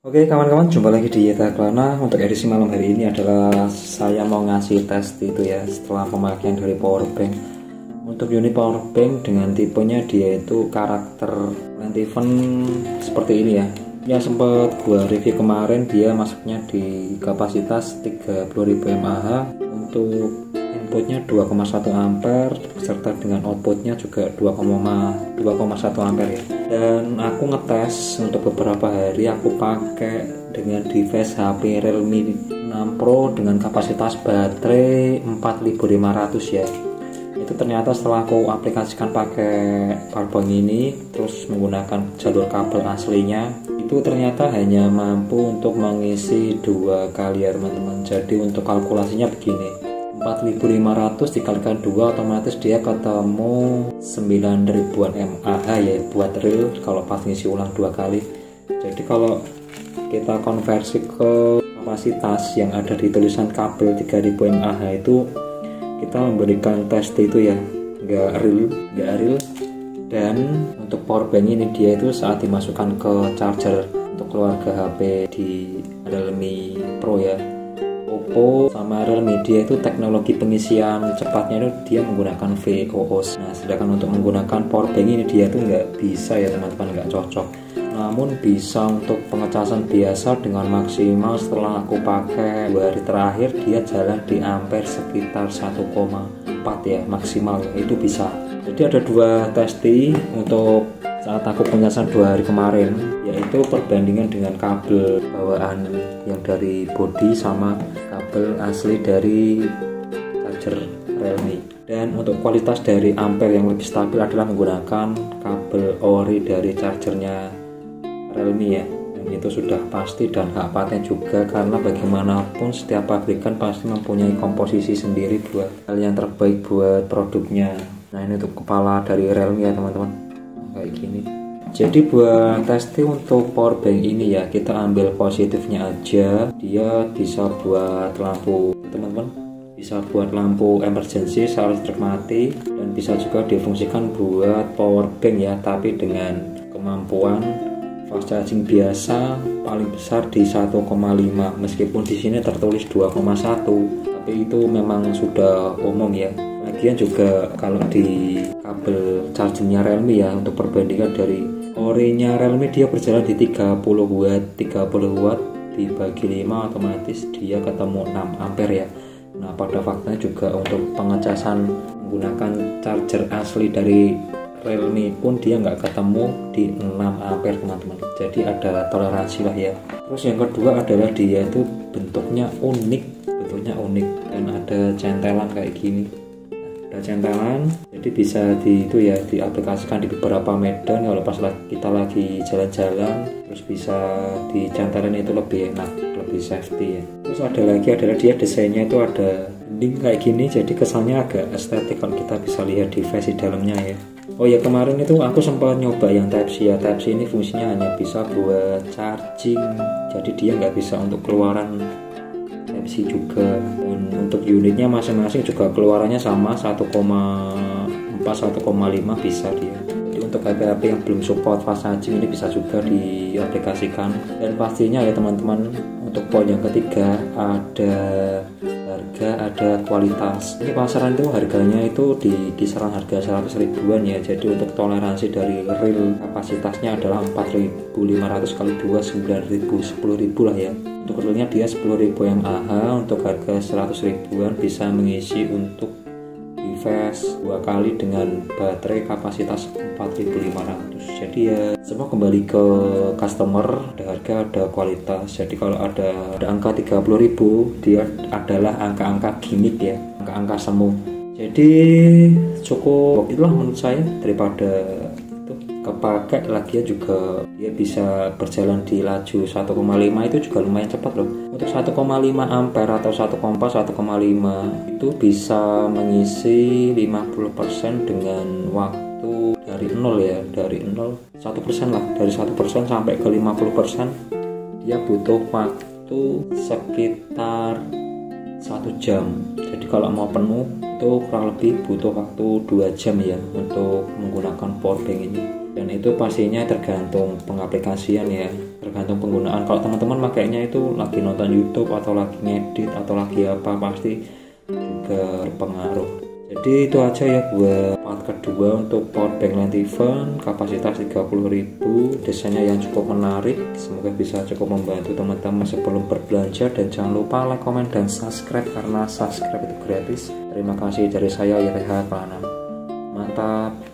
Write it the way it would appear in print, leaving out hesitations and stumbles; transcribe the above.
Oke kawan-kawan, jumpa lagi di Yeta Klana. Untuk edisi malam hari ini adalah saya mau ngasih tes itu ya, setelah pemakaian dari powerbank. Untuk unit powerbank dengan tipenya dia itu karakter 97 seperti ini ya. Ya sempat gua review kemarin, dia masuknya di kapasitas 30.000 mAh. Untuk inputnya 2,1 ampere beserta dengan outputnya juga 2,1 ampere ya. Dan aku ngetes untuk beberapa hari, aku pakai dengan device HP Realme 6 Pro dengan kapasitas baterai 4500 ya. Itu ternyata setelah aku aplikasikan pakai powerbank ini terus menggunakan jalur kabel aslinya, itu ternyata hanya mampu untuk mengisi 2 kali ya teman-teman. Jadi untuk kalkulasinya begini, 4500 dikalikan 2 otomatis dia ketemu 9000 mAh ya buat real kalau pas ngisi ulang 2 kali. Jadi kalau kita konversi ke kapasitas yang ada di tulisan kabel 3000 mAh itu, kita memberikan tes itu ya nggak real. Dan untuk powerbank ini dia itu saat dimasukkan ke charger untuk keluarga HP di Realme Pro ya, Oppo sama Realme, dia itu teknologi pengisian cepatnya itu dia menggunakan VOOS. Nah sedangkan untuk menggunakan powerbank ini dia tuh nggak bisa ya teman-teman, nggak cocok. Namun bisa untuk pengecasan biasa dengan maksimal. Setelah aku pakai 2 hari terakhir dia jalan di ampere sekitar 1,4 ya maksimal ya, itu bisa. Jadi ada 2 testi untuk saat aku pengecasan 2 hari kemarin, yaitu perbandingan dengan kabel bawaan yang dari body sama kabel asli dari charger Realme. Dan untuk kualitas dari ampere yang lebih stabil adalah menggunakan kabel ori dari chargernya Realme ya. Dan itu sudah pasti dan hak paten juga, karena bagaimanapun setiap pabrikan pasti mempunyai komposisi sendiri buat hal yang terbaik buat produknya. Nah ini untuk kepala dari Realme ya teman-teman, kayak gini. Jadi buat testing untuk powerbank ini ya, kita ambil positifnya aja. Dia bisa buat lampu teman-teman, bisa buat lampu emergency saat listrik mati, dan bisa juga difungsikan buat powerbank ya, tapi dengan kemampuan fast charging biasa paling besar di 1,5, meskipun di sini tertulis 2,1, tapi itu memang sudah umum ya. Lagian juga kalau di kabel chargingnya Realme ya, untuk perbandingan dari orinya Realme dia berjalan di 30 watt dibagi 5 otomatis dia ketemu 6 ampere ya. Nah pada faktanya juga untuk pengecasan menggunakan charger asli dari Realme pun dia nggak ketemu di 6 ampere teman-teman. Jadi ada toleransi lah ya. Terus yang kedua adalah dia itu bentuknya unik dan ada centelan kayak gini. Ada centelan, jadi bisa diaplikasikan di beberapa medan kalau pas kita lagi jalan-jalan, terus bisa dicentelin, itu lebih enak, lebih safety ya. Terus ada lagi adalah dia desainnya itu ada dinding kayak gini, jadi kesannya agak estetik kalau kita bisa lihat di versi dalamnya ya. Oh ya, kemarin itu aku sempat nyoba yang Type-C ya. Type-C ini fungsinya hanya bisa buat charging, jadi dia nggak bisa untuk keluaran Type-C juga. Dan untuk unitnya masing-masing juga keluarannya sama 1,4 1,5 bisa dia. Jadi untuk HP-HP yang belum support fast charging ini bisa juga diaplikasikan. Dan pastinya ya teman-teman, untuk poin yang ketiga ada harga, ada kualitas. Ini pasaran itu harganya itu di kisaran harga 100 ribuan ya. Jadi untuk toleransi dari real kapasitasnya adalah 4.500 kali 2 9.000 10.000 lah ya. Untuk realnya dia 10.000 mAh, untuk harga 100 ribuan bisa mengisi untuk device 2 kali dengan baterai kapasitas 4.500. Jadi ya semua kembali ke customer, ada harga, ada kualitas. Jadi kalau ada angka 30.000 dia adalah angka-angka gimmick ya, angka-angka semu. Jadi cukup itulah menurut saya, daripada itu kepake lagi ya, juga dia bisa berjalan di laju 1,5 itu juga lumayan cepat loh. Untuk 1,5 ampere atau 1,4 1,5 itu bisa mengisi 50% dengan waktu dari 0 ya, dari 0 1% lah, dari 1% sampai ke 50% dia butuh waktu sekitar 1 jam. Jadi kalau mau penuh itu kurang lebih butuh waktu 2 jam ya untuk menggunakan powerbank ini. dan itu pastinya tergantung pengaplikasian ya, tergantung penggunaan. Kalau teman-teman makainya itu lagi nonton YouTube atau lagi ngedit atau lagi apa, pasti juga berpengaruh. Jadi itu aja ya buat part kedua untuk powerbank Lantivan kapasitas 30.000, desainnya yang cukup menarik. Semoga bisa cukup membantu teman-teman sebelum berbelanja, dan jangan lupa like, komen, dan subscribe karena subscribe itu gratis. Terima kasih dari saya YTH Klana. Mantap.